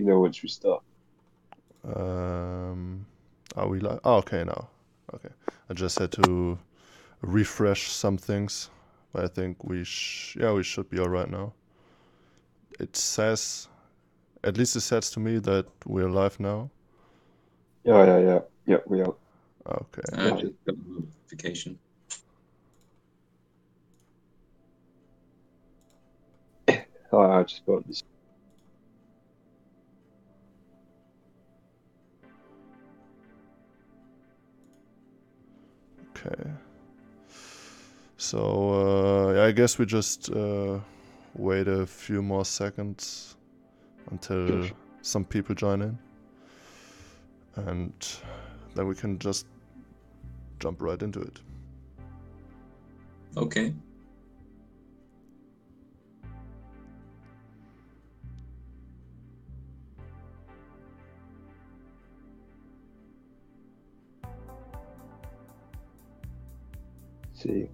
know once we start. Are we live? Oh, okay, now. Okay. I just had to refresh some things, but I think we should be all right now. It says, at least it says to me that we're live now. Yeah, we are. Okay. I just got a notification. Oh, I just got this. Okay. So, yeah, I guess we just wait a few more seconds until Sure. some people join in. And then we can just jump right into it. Okay. See.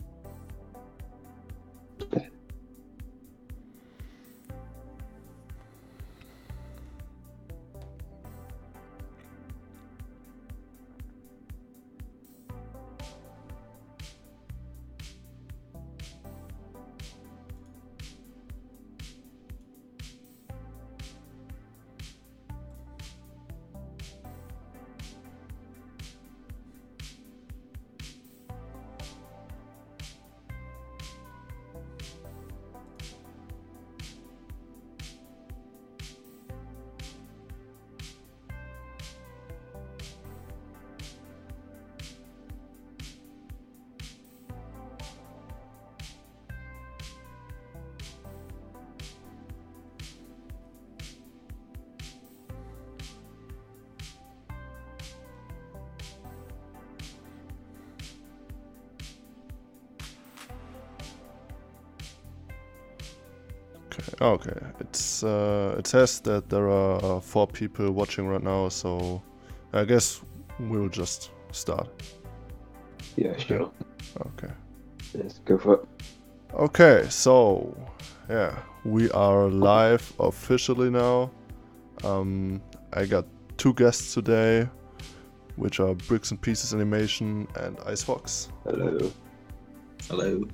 Okay. It says that there are 4 people watching right now, so I guess we'll just start. Yeah, sure. Okay. Let's go for it. Okay, so yeah, we are live officially now. I got 2 guests today, which are Bricks and Pieces Animation and Ice Fox. Hello. Hello.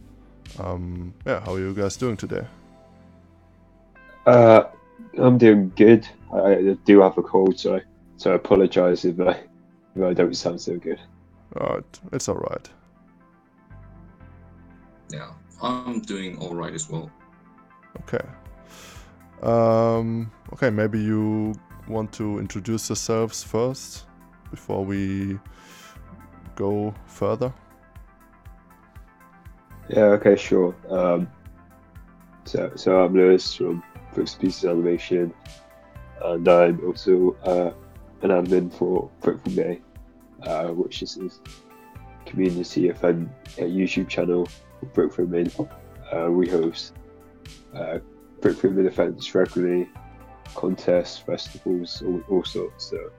Yeah, how are you guys doing today? I'm doing good. I do have a cold, so I apologize if I don't sound so good. It's alright. Yeah, I'm doing all right as well. Okay. Okay, maybe you want to introduce yourselves first before we go further. Yeah, okay, sure. So I'm Lewis from Bricks Pieces Animation, and I'm also an admin for brickfilming, which is a community event YouTube channel for brickfilming. We host brickfilming events regularly, contests, festivals, all sorts. So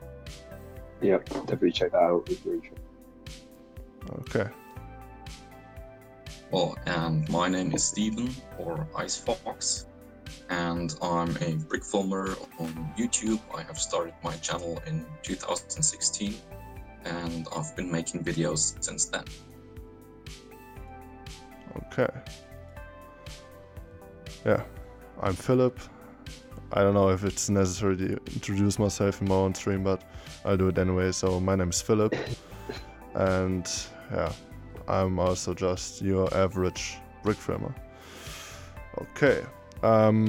yeah, definitely check that out if you're interested. Okay. Well, and my name is Steven, or Ice Fox, and I'm a brick filmer on YouTube. I have started my channel in 2016, and I've been making videos since then. Okay. Yeah, I'm Philip. I don't know if it's necessary to introduce myself in my own stream, but I'll do it anyway. So my name is Philip, and yeah, I'm also just your average brick filmer. Okay.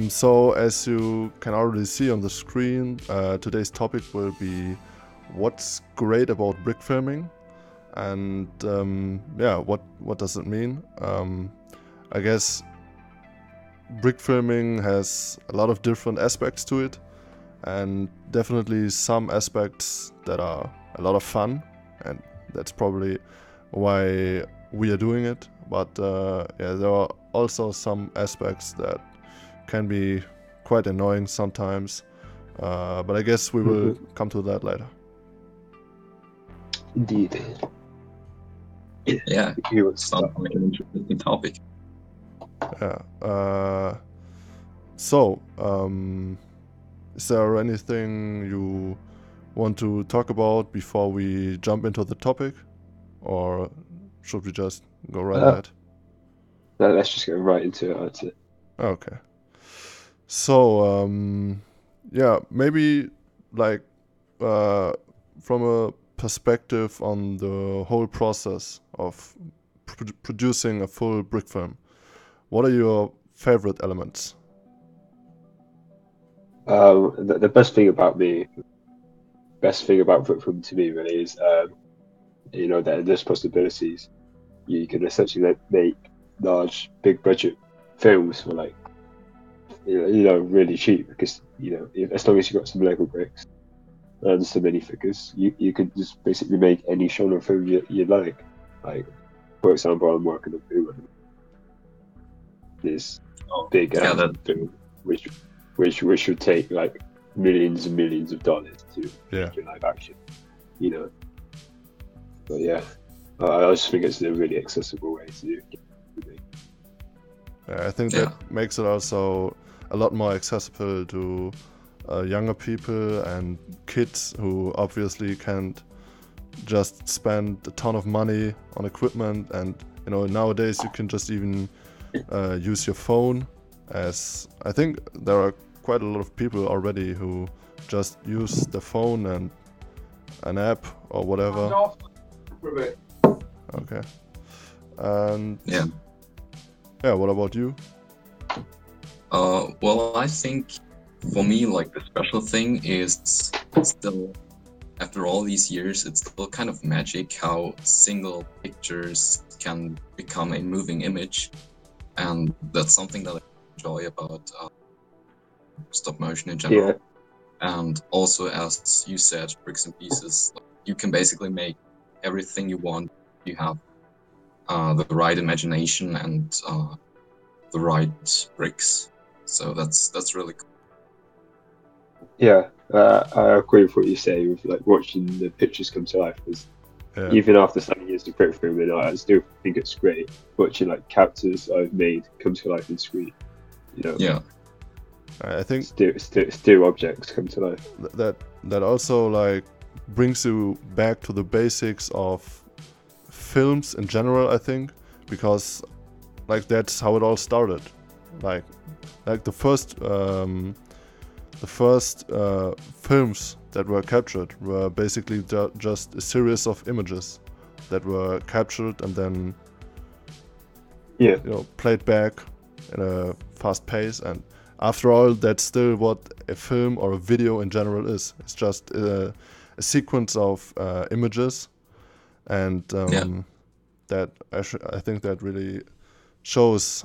So as you can already see on the screen, today's topic will be what's great about brick filming, and yeah, what does it mean? I guess brick filming has a lot of different aspects to it, and definitely some aspects that are a lot of fun, and that's probably why we are doing it. But yeah, there are also some aspects that can be quite annoying sometimes. But I guess we will come to that later. Indeed. Yeah, You would sounds start. like an interesting topic. Yeah. So Is there anything you want to talk about before we jump into the topic, or should we just go right ahead? Let's just go right into it. I'd say. Okay. So, yeah, maybe like from a perspective on the whole process of producing a full brick film, what are your favorite elements? The best thing about brick film to me really is that there's possibilities. You can essentially make large, big budget films for like really cheap because as long as you've got some Lego bricks and some minifigures, you could just basically make any genre film you like. Like for example, I'm working on this big action film, which would take like millions and millions of dollars to make a live action. But yeah, I just think it's a really accessible way to do it. I think that makes it also a lot more accessible to younger people and kids who obviously can't just spend a ton of money on equipment. And nowadays you can just even use your phone, as I think there are quite a lot of people already who just use the phone and an app or whatever. Okay. And yeah, what about you? Well, I think for me, like, the special thing is still, after all these years, it's still kind of magic how single pictures can become a moving image. And that's something that I enjoy about stop motion in general. Yeah. And also, as you said, bricks and pieces, you can basically make everything you want. You have the right imagination and the right bricks. So that's really cool. Yeah, I agree with what you say with like watching the pictures come to life. Because even after 7 years of brick filming, I still think it's great watching like characters I've made come to life in screen. Yeah. I think still objects come to life. That also like brings you back to the basics of films in general, I think, because like that's how it all started. Like the first films that were captured were basically just a series of images that were captured and then played back at a fast pace. And after all, that's still what a film or a video in general is. It's just a sequence of images, and that I think that really shows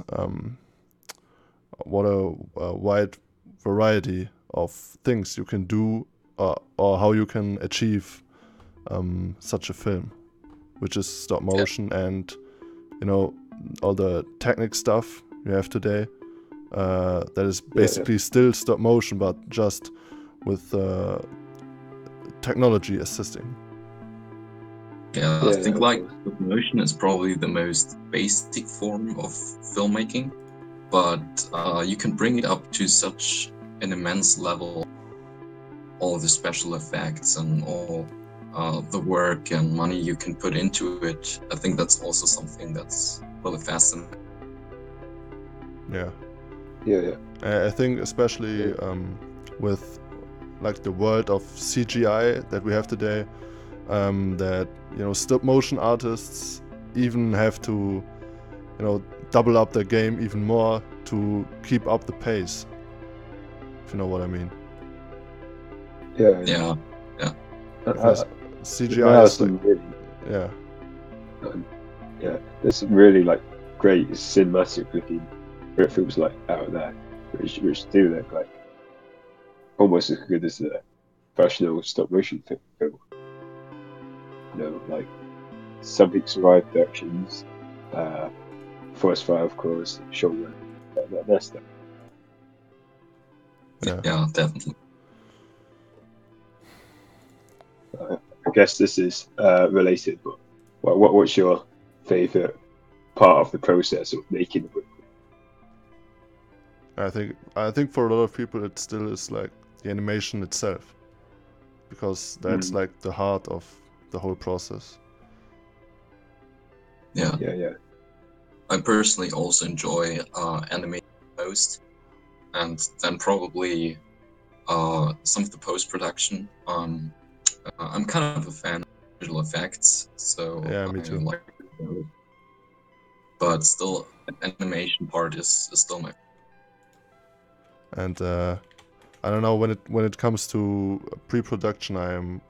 what a wide variety of things you can do, or how you can achieve such a film, which is stop motion and all the technique stuff you have today. That is basically still stop motion, but just with technology assisting. Yeah, I think like stop motion is probably the most basic form of filmmaking, but you can bring it up to such an immense level. All the special effects and all the work and money you can put into it. I think that's also something that's really fascinating. Yeah. Yeah. I think especially with like the world of CGI that we have today, that stop motion artists even have to double up their game even more to keep up the pace, if you know what I mean. Yeah. Because CGI is like, there's some really like great cinematic looking brick films like out there, which do look like almost as good as the professional stop motion film. Like Something Survived Productions, Forest Fire, of course, Showrun, that stuff. Yeah, definitely. I guess this is related, but what's your favorite part of the process of making a brick? I think for a lot of people it still is like the animation itself, because that's like the heart of the whole process. Yeah. Yeah. I personally also enjoy animating most, and then probably some of the post-production. I'm kind of a fan of visual effects, so Yeah, me I too. like those. But still, the animation part is still my. And I don't know, when it comes to pre-production,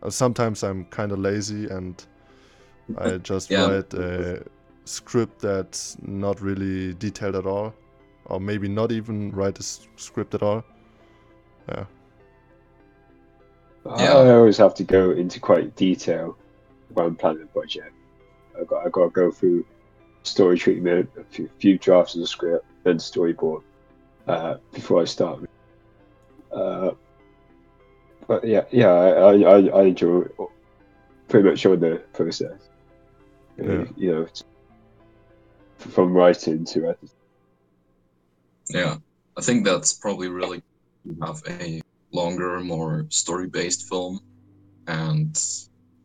sometimes I'm kind of lazy and I just Yeah. write a script that's not really detailed at all, or maybe not even write a script at all. Yeah. I always have to go into quite detail when I'm planning a project. I got to go through story treatment, a few drafts of the script, then storyboard before I start. But yeah, I enjoy pretty much all the process. Yeah. You know, from writing to editing. Yeah, I think that's probably really to have a longer, more story-based film,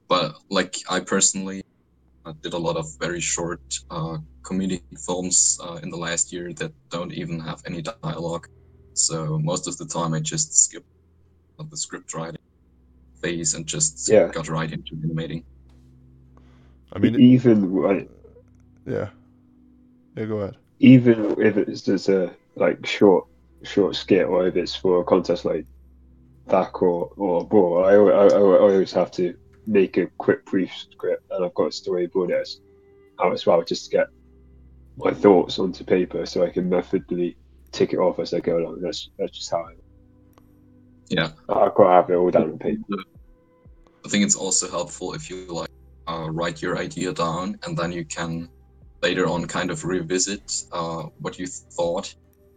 but like I personally did a lot of very short comedic films in the last year that don't even have any dialogue. So most of the time I just skip the script writing phase and just Yeah. got right into animating. I mean, Even like, yeah. Yeah, go ahead. even if it's just a like short skit, or if it's for a contest like back or Brawl, I always have to make a quick brief script, and I've got a storyboard out as well, just to get my thoughts onto paper, so I can methodically tick it off as I go along. That's just how Yeah, I've got to have it all down on paper. I think it's also helpful if you like write your idea down, and then you can later on kind of revisit what you thought,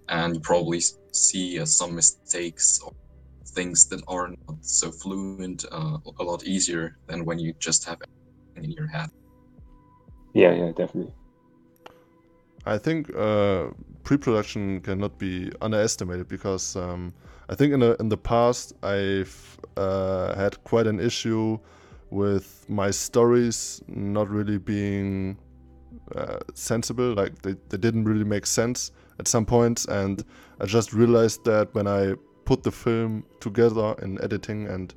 and you probably see some mistakes or things that are not so fluent a lot easier than when you just have everything in your head. Yeah, definitely. I think pre-production cannot be underestimated, because I think in the past I've had quite an issue with my stories not really being sensible. Like they didn't really make sense at some points, and I just realized that when I put the film together in editing and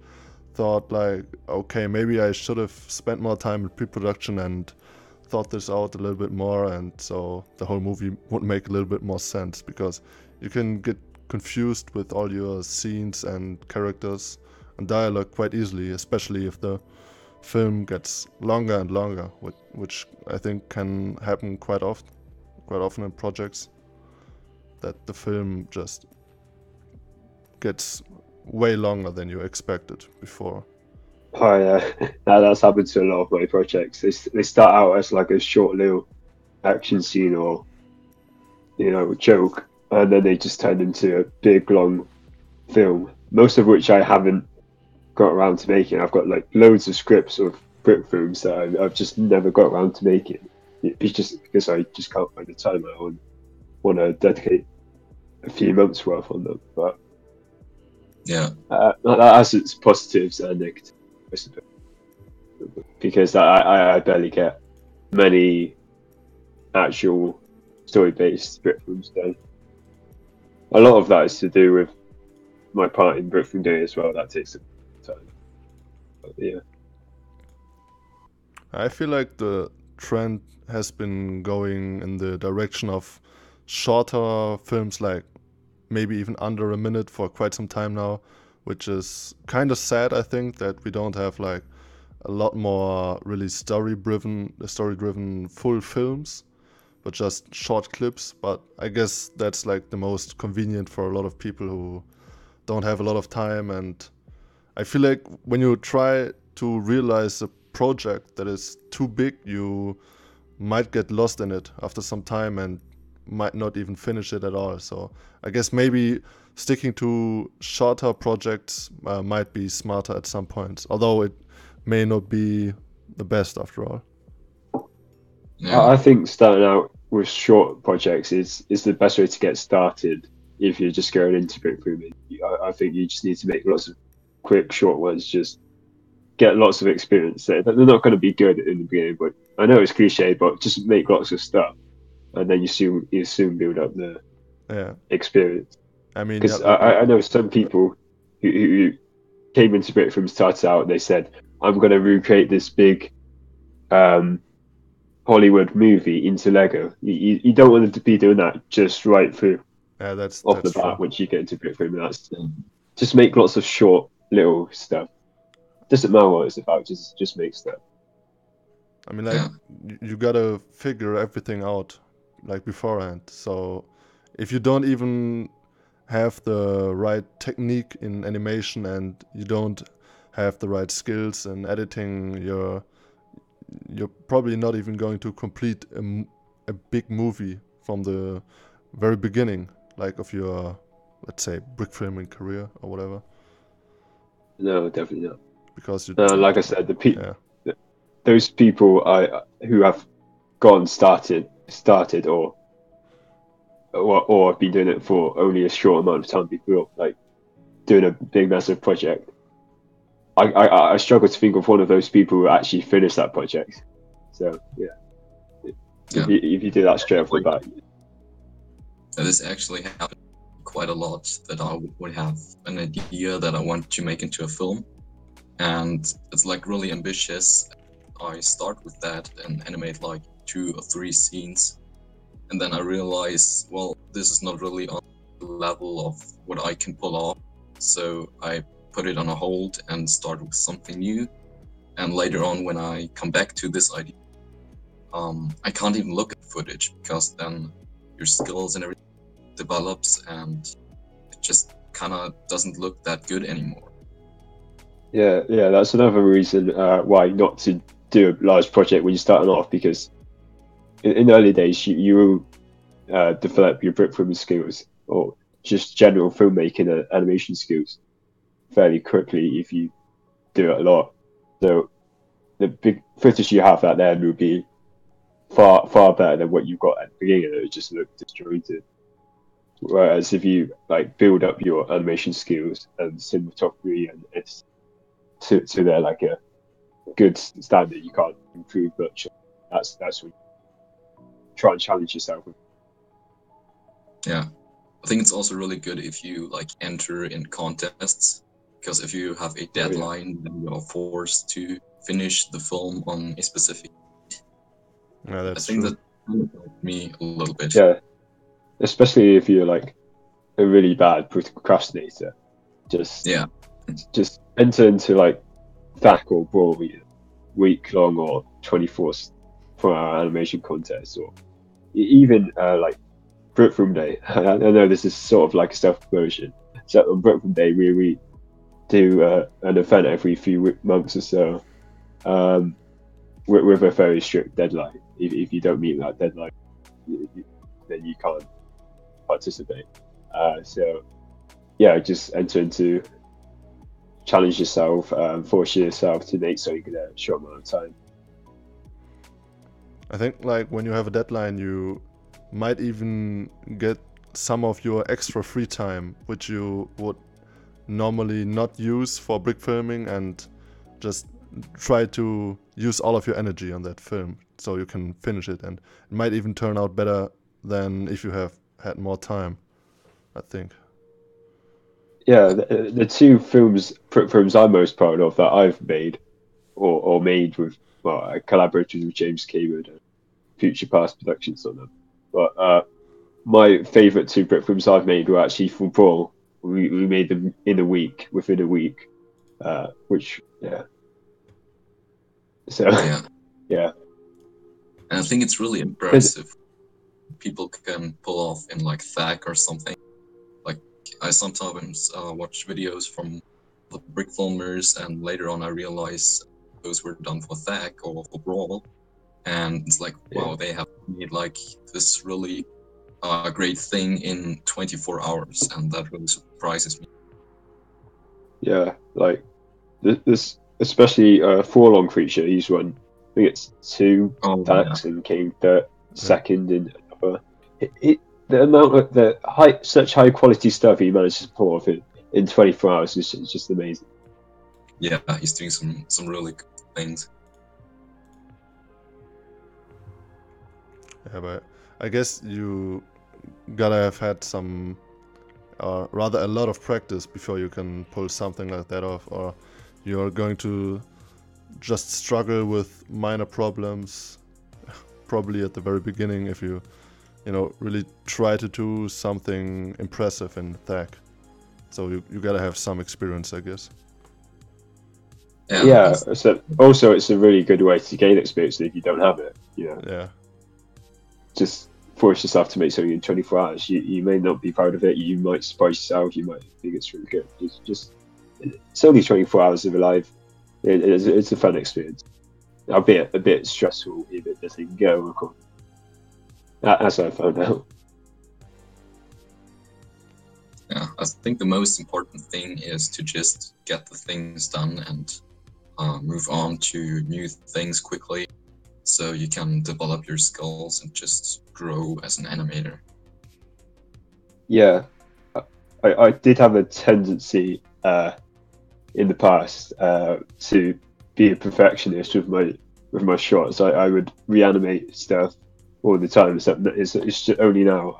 thought like, okay, maybe I should have spent more time in pre-production and thought this out a little bit more, and so the whole movie would make a little bit more sense, because you can get confused with all your scenes and characters and dialogue quite easily, especially if the film gets longer and longer, which I think can happen quite often in projects, that the film just gets way longer than you expected before. Oh yeah, that's happened to a lot of my projects. They start out as like a short little action scene or joke, and then they just turn into a big long film. Most of which I haven't got around to making. I've got like loads of scripts of brick films that I've just never got around to making. It's just because I just can't find the time. I want to dedicate a few months worth on them, but Yeah, that has its positives and negatives, I suppose. Because I barely get many actual story-based brick films done. A lot of that is to do with my part in Brick Film Day as well. That takes time. But yeah. I feel like the trend has been going in the direction of shorter films, like maybe even under a minute, for quite some time now, which is kind of sad. I think that we don't have like a lot more really story-driven full films, but just short clips. But I guess that's like the most convenient for a lot of people who don't have a lot of time. And I feel like when you try to realize a project that is too big, you might get lost in it after some time and might not even finish it at all. So I guess maybe sticking to shorter projects might be smarter at some points, although it may not be the best after all. yeah, I think starting out with short projects is the best way to get started, if you're just going into brickfilming. I think you just need to make lots of quick, short ones. Just get lots of experience. They're not going to be good in the beginning, but I know it's cliche, but just make lots of stuff, and then you soon build up the experience. I mean, Because I know some people who came into brickfilm, started out, they said, I'm going to recreate this big Hollywood movie into Lego. You don't want them to be doing that just right through that's off the bat true. once you get into brickfilm. That's just make lots of short little stuff. Doesn't matter what it's about. Just make stuff. I mean, like you gotta figure everything out like beforehand. So if you don't even have the right technique in animation and you don't have the right skills in editing, you're probably not even going to complete a big movie from the very beginning, like of your, let's say, brickfilming career or whatever. No, definitely not. Because you, like I said, those people who have started or have been doing it for only a short amount of time before like doing a big massive project. I struggle to think of one of those people who actually finished that project. So if you do that straight off the bat, this actually happened quite a lot. That I would have an idea that I want to make into a film, and it's like really ambitious. I start with that and animate like 2 or 3 scenes, and then I realize, well, this is not really on the level of what I can pull off. So I put it on a hold and start with something new. And later on, when I come back to this idea, I can't even look at footage because then your skills and everything develops and it just kind of doesn't look that good anymore. Yeah, that's another reason why not to do a large project when you're starting off, because in the early days you will develop your brickfilming skills or just general filmmaking and animation skills fairly quickly if you do it a lot. So the big footage you have at the end will be far better than what you've got at the beginning, and it would just look disjointed. Whereas if you like build up your animation skills and cinematography and it's to their like a good standard, you can't improve much. That's when you try and challenge yourself. Yeah, I think it's also really good if you like enter in contests, because if you have a deadline, then you are forced to finish the film on a specific. Yeah, that's I think true. that helped me a little bit. Yeah, especially if you're like a really bad procrastinator. Just enter into like THAC or Brawl week long or 24-hour animation contest, or even like brickfilm day. I know this is sort of like a self promotion. So on brickfilm day we do an event every few months or so, with a very strict deadline. If you don't meet that deadline, then you can't participate. So yeah, just enter into, challenge yourself, force yourself to make something in a short amount of time. I think like when you have a deadline, you might even get some of your extra free time, which you would normally not use for brickfilming, and just try to use all of your energy on that film so you can finish it, and it might even turn out better than if you have had more time, I think. Yeah, the two films I'm most proud of that I've made or made with, well, I collaborated with James Cameron and Future Past Productions on them. But my favourite two brick films I've made were actually from Brawl. We made them within a week, which So yeah, and I think it's really impressive. People can pull off in like THAC or something. Like I sometimes watch videos from the brickfilmers, and later on I realize those were done for THAC or for Brawl, and it's like, wow, they have made like this really great thing in 24 hours, and that really surprises me. Yeah, like this, especially Forlong Creature. He's won, I think it's 2 THACs and came second in another. the amount of such high quality stuff he managed to pull off in 24 hours is just amazing. Yeah, he's doing some really good things. Yeah, but I guess you gotta have had some, or rather a lot of practice before you can pull something like that off, or you're going to just struggle with minor problems, probably at the very beginning if you really try to do something impressive in tech. So you gotta have some experience, I guess. Yeah. So also, it's a really good way to gain experience if you don't have it. Yeah. Just force yourself to make something in 24 hours. You may not be proud of it. You might surprise yourself. You might think it's really good. It's only 24 hours of your life. It's a fun experience. Albeit a bit stressful if it doesn't go, of course. As I found out. Yeah, I think the most important thing is to just get the things done and move on to new things quickly, so you can develop your skills and just grow as an animator. Yeah, I did have a tendency in the past to be a perfectionist with my shots. I would reanimate stuff all the time. So it's just only now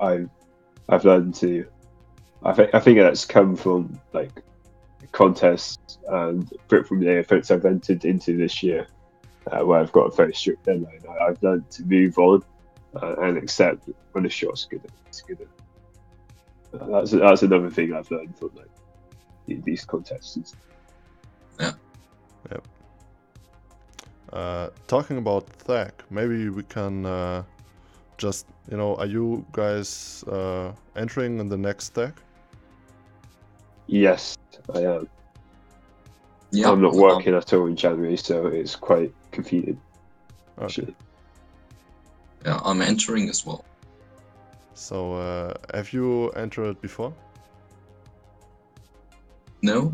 I've learned to. I think that's come from like contests and from the efforts I've entered into this year, where I've got a very strict deadline. I've learned to move on and accept when a shot's good. It's good. That's another thing I've learned from these contests. Yeah. Yep. Talking about tech, maybe we can just are you guys entering in the next tech? Yes, I am. Yeah, I'm not working at all in January, so it's quite convenient. Okay. Actually. Yeah, I'm entering as well. So, have you entered before? No,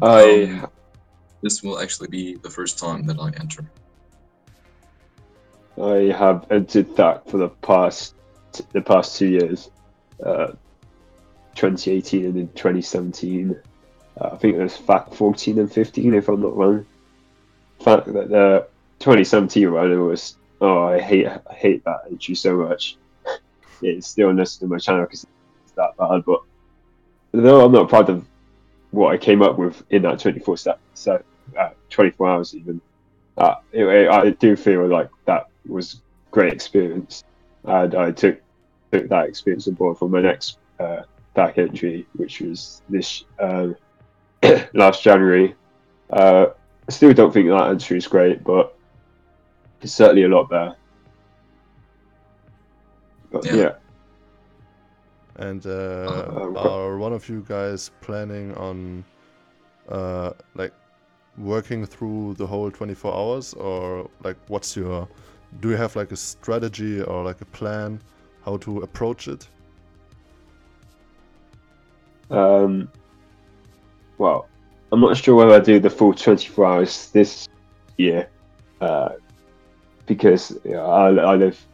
this will actually be the first time that I enter. I have entered that for the past 2 years, 2018 and in 2017. I think it was FAC 14 and 15, if I'm not wrong. Fact that the 2017 one was, I hate that entry so much. It's still listed on my channel because it's that bad. But though I'm not proud of what I came up with in that 24 hours even, I do feel like that was great experience, and I took that experience on board for my next back entry, which was this last January. I still don't think that entry is great, but it's certainly a lot better. But yeah. And are one of you guys planning on like working through the whole 24 hours, or like do you have like a strategy or like a plan how to approach it? Well, I'm not sure whether I do the full 24 hours this year, because I live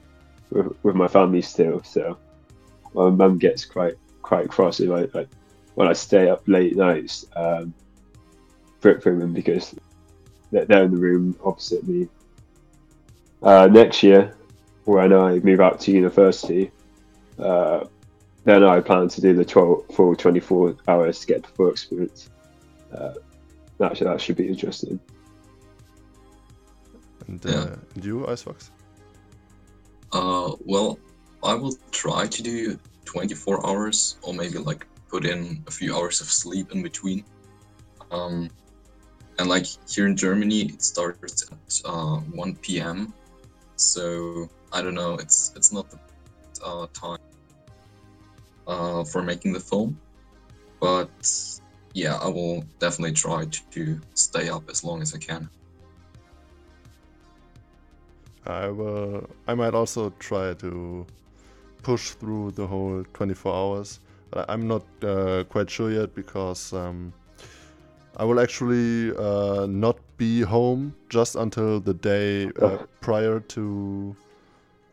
with my family still, so my mum gets quite cross if when I stay up late nights brickfilming, because they're in the room opposite me. Next year, when I move out to university, then I plan to do the full 24 hours to get the full experience. That should be interesting. And you, Icefox? Well, I will try to do 24 hours, or maybe like put in a few hours of sleep in between. And like here in Germany, it starts at 1 p.m. So I don't know, it's not the time for making the film, but yeah, I will definitely try to stay up as long as I can. I might also try to push through the whole 24 hours. I'm not quite sure yet, because I will actually not be home just until the day prior to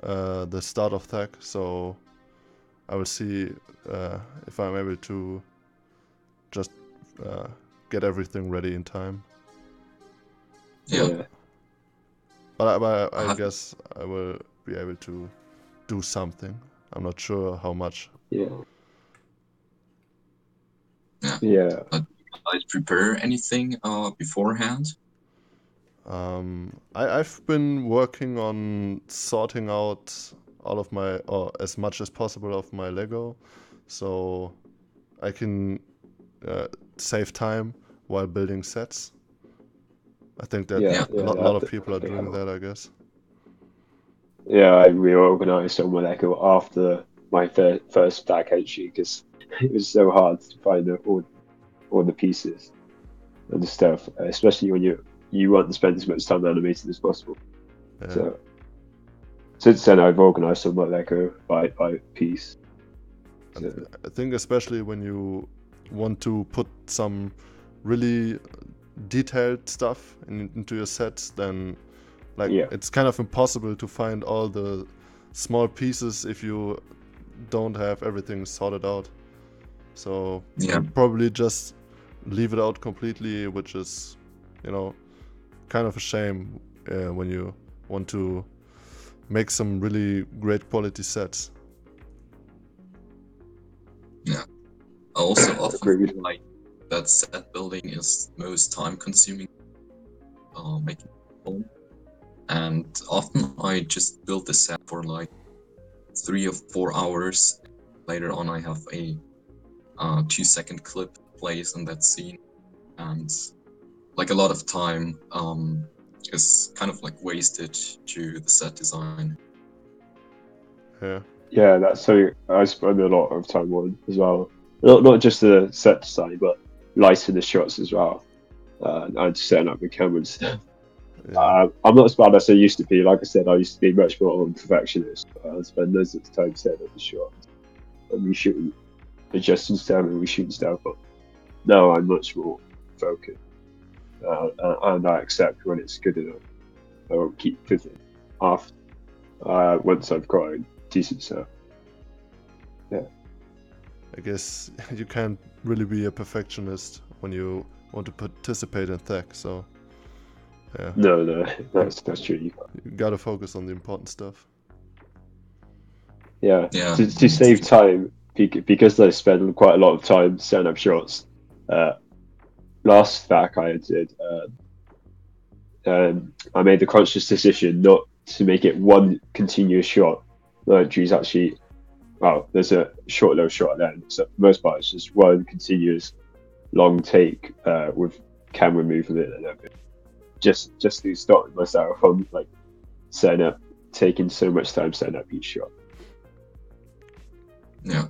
the start of tech. So I will see if I'm able to just get everything ready in time. Yeah. But I have- guess I will be able to do something. I'm not sure how much. Yeah. Yeah. Yeah. I prepare anything beforehand. I've been working on sorting out all of my, or as much as possible of my Lego, so I can save time while building sets. I think that Yeah. a lot of people are doing that, I guess. Yeah, I reorganized all my Lego after my first stack entry because it was so hard to find all the pieces and the stuff, especially when you want to spend as much time animating as possible. Yeah. So since then, I've organized all my Lego by piece. So, I think especially when you want to put some really detailed stuff into your sets, then like yeah, it's kind of impossible to find all the small pieces if you don't have everything sorted out. So Yeah. I'll probably just leave it out completely, which is, kind of a shame when you want to make some really great quality sets. Yeah. I also often agreed. feel like that set building is most time consuming making a film. And often I just build the set for like 3 or 4 hours. Later on I have a 2-second clip plays in that scene. And like a lot of time is kind of like wasted to the set design. Yeah. Yeah, that's something I spend a lot of time on as well. Not just the set design, but lighting the shots as well, and setting up the camera and stuff. Yeah. I'm not as bad as I used to be. Like I said, I used to be much more of a perfectionist. I spend loads of time setting up the shots and we shooting, adjusting stuff and we shooting stuff. But now I'm much more focused, and I accept when it's good enough. I won't keep pivoting after once I've got a decent set. I guess you can't really be a perfectionist when you want to participate in tech, so yeah. No, that's true. You gotta focus on the important stuff. Yeah, Yeah. to save time, because I spend quite a lot of time setting up shots. Last stack I did, I made the conscious decision not to make it one continuous shot. Geez, actually, well, there's a short little shot then. So for the most part, it's just one continuous long take with camera movement and everything. Just to stop myself from like setting up, taking so much time setting up each shot. Yeah.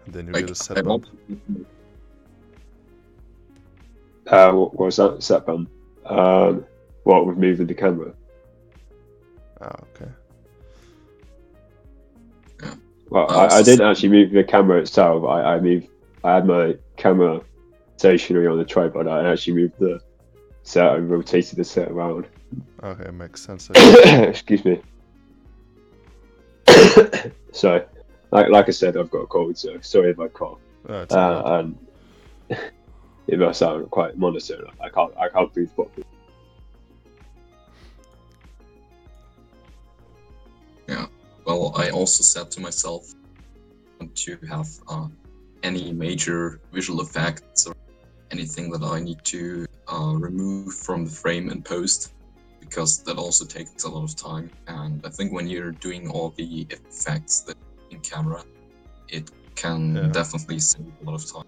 And then you Like, get a set bump. What was that set bump? What with moving the camera? Okay. Yeah. Well, I I also didn't actually move the camera itself. I had my camera stationary on the tripod. I actually moved the set and rotated the set around. Okay, makes sense. Excuse me. So, like I said, I've got a cold, so sorry if I cough. It's alright. And it must sound quite monotone. I can't breathe properly. Yeah. Well, I also said to myself not to have any major visual effects or anything that I need to remove from the frame in post, because that also takes a lot of time. And I think when you're doing all the effects that in camera, it can definitely save a lot of time.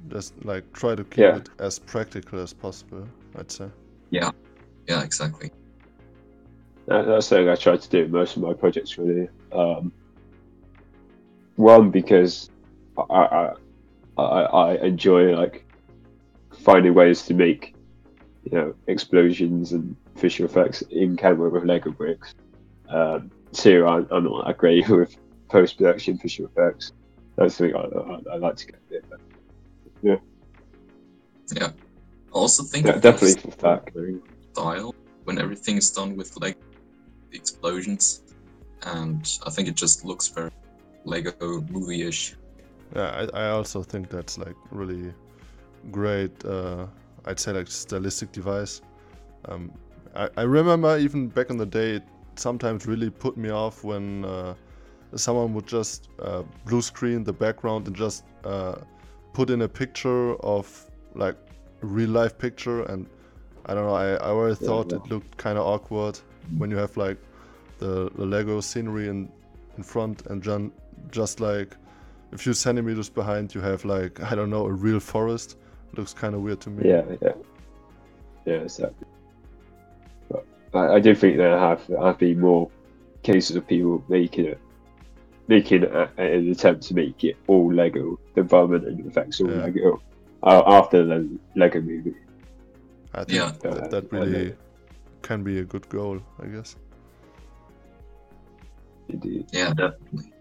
Just like try to keep it as practical as possible, I'd say. Yeah, exactly. That's something I try to do in most of my projects, really. One, because I enjoy like finding ways to make explosions and visual effects in camera with Lego bricks. Two, I'm not that great with post-production visual effects. That's something I like to get a bit better. Yeah. I also think definitely for fact. Style when everything is done with like explosions, and I think it just looks very Lego movie-ish. Yeah, I also think that's like really great. I'd say like stylistic device. I remember even back in the day, it sometimes really put me off when someone would just blue screen the background and just put in a picture of like a real life picture, and I don't know, I always thought it looked kind of awkward when you have like the Lego scenery in front and just like a few centimeters behind you have like, I don't know, a real forest. Looks kind of weird to me. Yeah, exactly. But I do think there have been more cases of people making an attempt to make it all Lego, the environment and effects all Yeah. Lego after the Lego movie. I think Yeah. that really can be a good goal, I guess. Indeed. Yeah, definitely.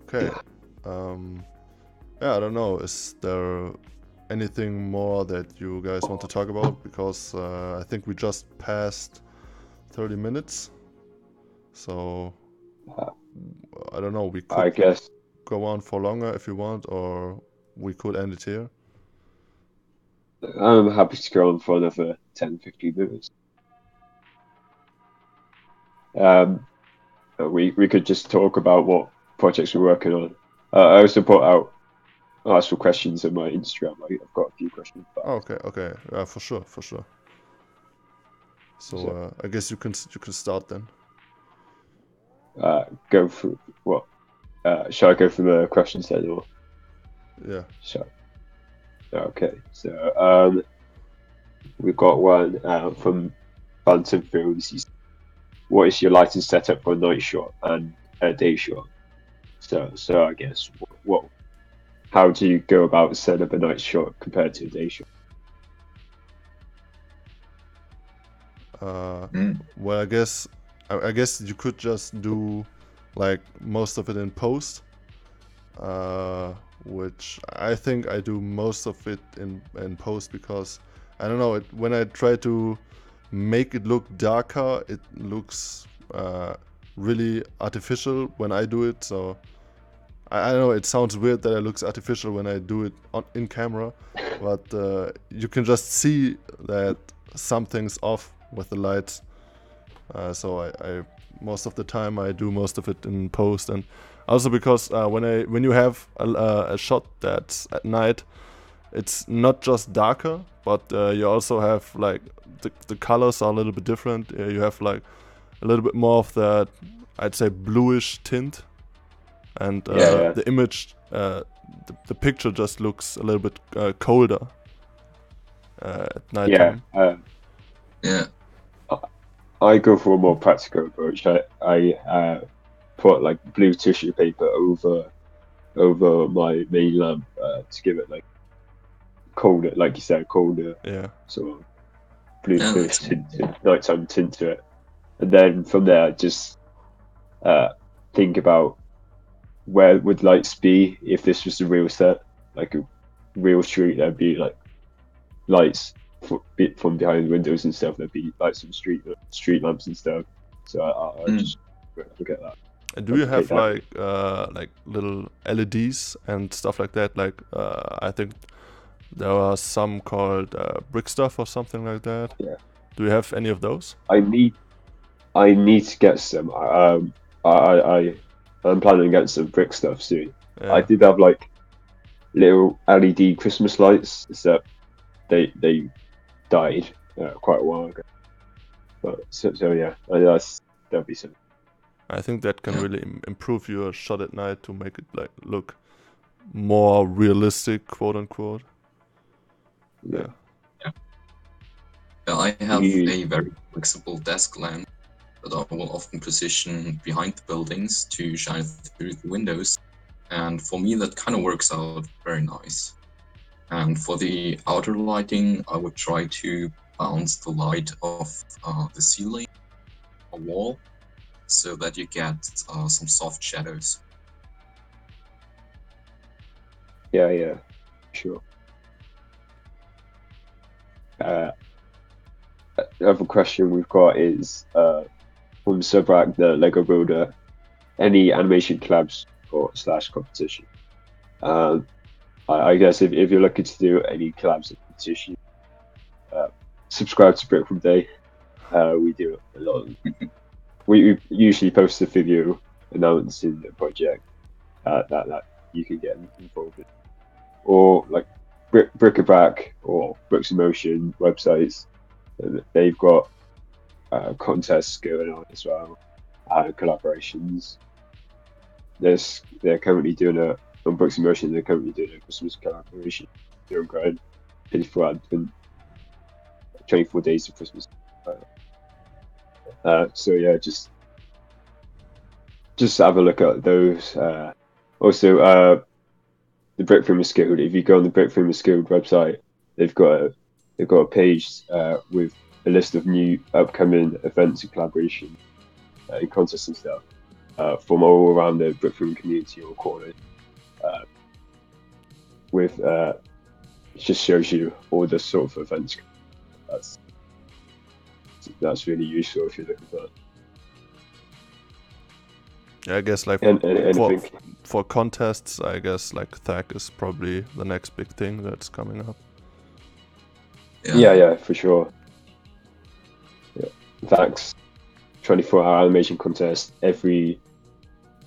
Okay. Yeah, I don't know. Is there anything more that you guys want to talk about? Because I think we just passed 30 minutes. So I don't know. We could I guess go on for longer if you want, or we could end it here. I'm happy to go on for another 10-15 minutes. We could just talk about what projects we're working on. I also asked for questions on my Instagram. I've got a few questions. Okay. For sure. So I guess you can start then. Go through what? Shall I go through the questions then, or Yeah. shall? Okay. So we've got one from Phantom Films. What is your lighting setup for a night shot and a day shot? So I guess how do you go about setting up a night shot compared to a day shot? Well, I guess you could just do like most of it in post, which I think I do most of it in post because I don't know, when I try to make it look darker, it looks really artificial when I do it. So I don't know, it sounds weird that it looks artificial when I do it in camera, but you can just see that something's off with the lights. So I most of the time I do most of it in post, and also because when you have a shot that's at night, it's not just darker, but you also have like the colors are a little bit different. You have like a little bit more of that, I'd say, bluish tint, and the image, the picture just looks a little bit colder at nighttime. Yeah. I go for a more practical approach. I put like blue tissue paper over my main lamp to give it like colder, like you said, colder sort of bluish nighttime tint to it. And then from there, just think about where would lights be if this was a real set, like a real street. There'd be like lights from behind the windows and stuff. There'd be lights from street lamps and stuff. So I just look at that. And do you have like little LEDs and stuff like that? Like I think there are some called brick stuff or something like that. Yeah. Do you have any of those? I need to get some. I'm planning to get some brick stuff soon. Yeah. I did have like little LED Christmas lights, except they died quite a while ago. But so yeah, that'll be some. I think that can really improve your shot at night to make it like look more realistic, quote unquote. Yeah. I have a very flexible desk lamp that I will often position behind the buildings to shine through the windows. And for me, that kind of works out very nice. And for the outer lighting, I would try to bounce the light off the ceiling or wall so that you get some soft shadows. Yeah, sure. the other question we've got is from Subrak, the Lego Builder. Any animation collabs or / competition? I guess if you're looking to do any collabs or competition, subscribe to Brick from Day. We do a lot. We usually post a video announcing the project that you can get involved in, or like Brick-a-Brack or Bricks in Motion websites. They've got contests going on as well, collaborations. They're currently doing on Bricks in Motion. They're currently doing a Christmas collaboration. They're going 24 Advent, 24 days of Christmas. So yeah, just have a look at those. Also, the Brickfilmers Guild. If you go on the Brickfilmers Guild website, they've got a page with a list of new upcoming events and collaboration and contests and stuff from all around the Brickfilm community or corner. With it just shows you all the sort of events. That's really useful if you're looking for that. Yeah, I guess like Anything. for contests, I guess like THAC is probably the next big thing that's coming up. Yeah, for sure. Yeah. THAC's 24-hour animation contest I think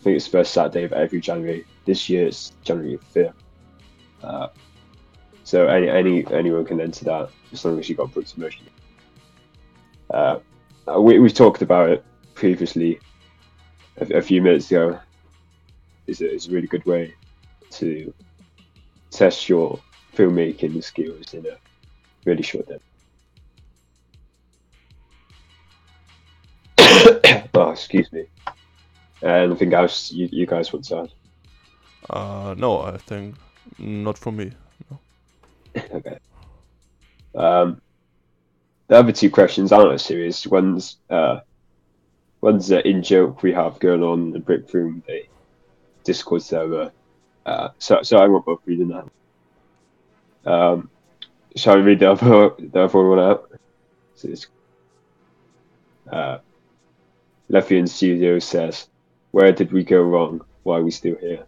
it's the first Saturday of every January. This year it's January 5th. So anyone can enter that as long as you got Bricks in Motion. We've talked about it previously a few minutes ago. It's a really good way to test your filmmaking skills in a really short time. Oh, excuse me. Anything else you guys want to add? No, I think not from me. No. Okay. The other two questions aren't serious. One's an in-joke we have going on the Brickfilm Day Discord server. So I won't bother reading that. Shall I read the other one out? So it's, Leffian Studio says, "Where did we go wrong? Why are we still here?"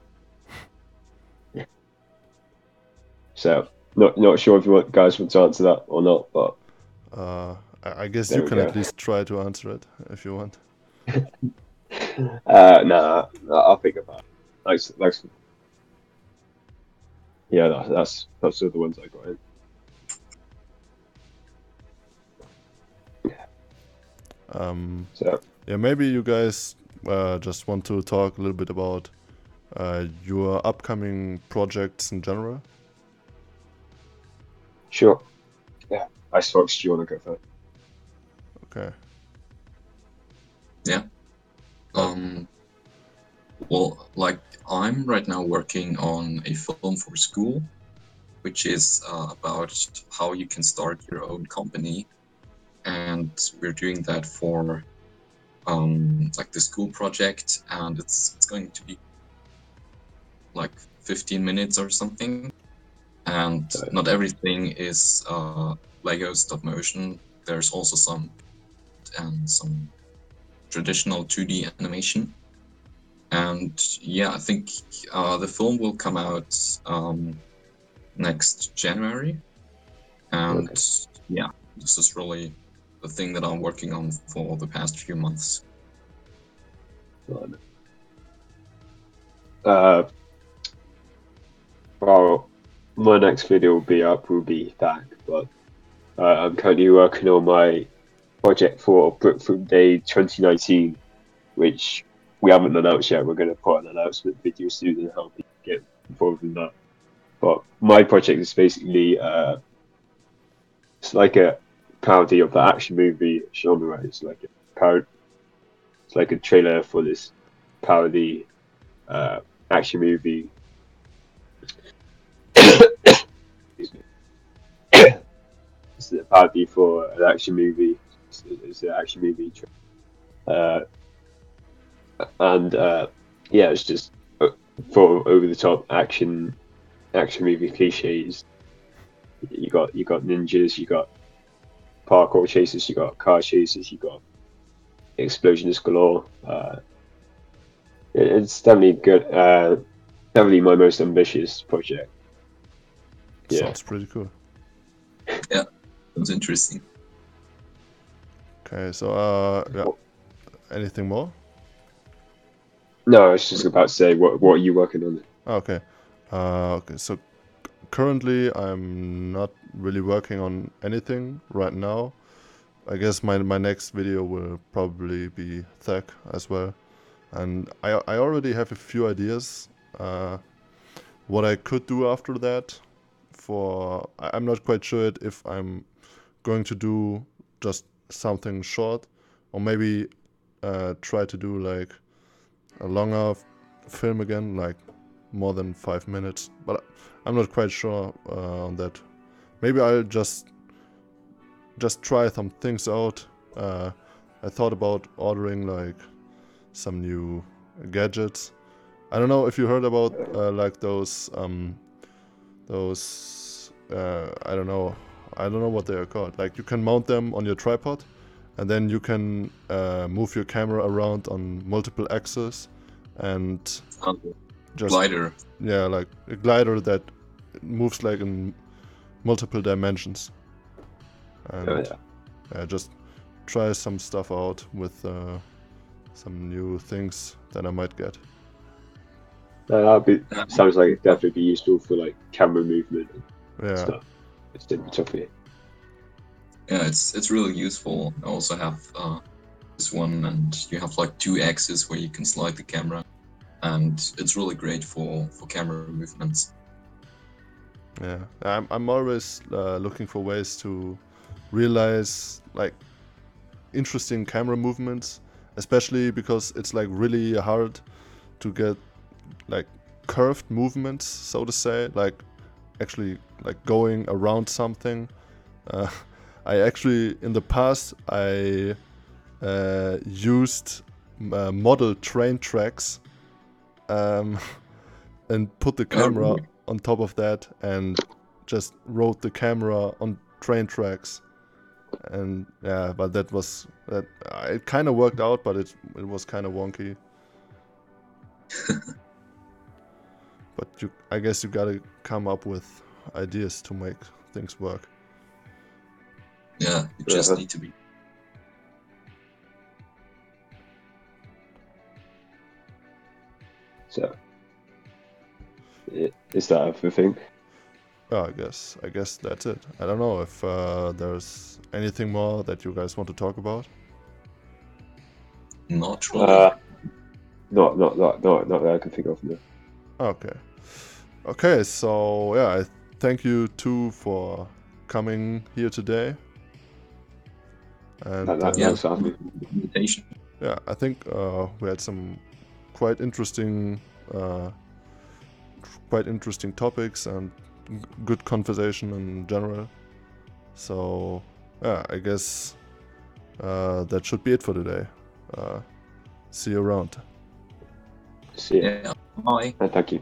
So not sure if you guys want to answer that or not, but I guess you can at least try to answer it if you want. Nah, I'll think about it. Thanks. Yeah, that's all the ones I got in. So yeah, maybe you guys just want to talk a little bit about your upcoming projects in general. Sure. Yeah, Icebox, do you want to go first? Okay. Yeah. Well, like I'm right now working on a film for school, which is about how you can start your own company, and we're doing that for like the school project, and it's going to be like 15 minutes or something, and not everything is Lego stop motion. There's also some traditional 2D animation. And yeah, I think the film will come out next January. And yeah, this is really the thing that I'm working on for the past few months. Well, my next video will be that, but I'm currently working on my project for Brickfilm Day 2019, which we haven't announced yet. We're going to put an announcement video soon and help people get involved in that. But my project is basically it's like a parody of the action movie genre. It's like a trailer for this parody action movie. Excuse me. It's a parody for an action movie. It's an action movie. And yeah, it's just for over the top action movie cliches. You got ninjas, you got parkour chases, you got car chases, you got explosions galore. It's definitely good. Definitely my most ambitious project. Yeah. Sounds pretty cool. Yeah, that's interesting. Okay, so yeah. Anything more? No, I was just about to say, what are you working on? Okay. Okay, so currently I'm not really working on anything right now. I guess my next video will probably be tech as well. And I already have a few ideas what I could do after that. I'm not quite sure if I'm going to do just something short, or maybe try to do like a longer film again, like more than 5 minutes. But I'm not quite sure on that. Maybe I'll just try some things out. I thought about ordering like some new gadgets. I don't know if you heard about like those I don't know what they are called. Like you can mount them on your tripod, and then you can move your camera around on multiple axes, and just Glider. yeah, like a glider that moves like in multiple dimensions. And just try some stuff out with some new things that I might get. Sounds like it'd definitely be useful for like camera movement and Yeah. stuff. It's definitely. Yeah, it's really useful. I also have this one, and you have like 2 axes where you can slide the camera, and it's really great for camera movements. Yeah, I'm always looking for ways to realize like interesting camera movements, especially because it's like really hard to get like curved movements, so to say, like actually like going around something. I actually in the past I used model train tracks and put the camera on top of that and just rode the camera on train tracks. And yeah, but that it kind of worked out, but it was kind of wonky. But I guess you gotta come up with ideas to make things work. Yeah, you just need to be. So, is that everything? Yeah, I guess that's it. I don't know if there's anything more that you guys want to talk about. Not really. Not that I can think of. No. Okay, so yeah, I thank you two for coming here today. And Thanks for having me. Invitation. Yeah, I think we had some quite interesting topics and good conversation in general. So yeah, I guess that should be it for today. See you around. See you. Yeah. Bye. Thank you.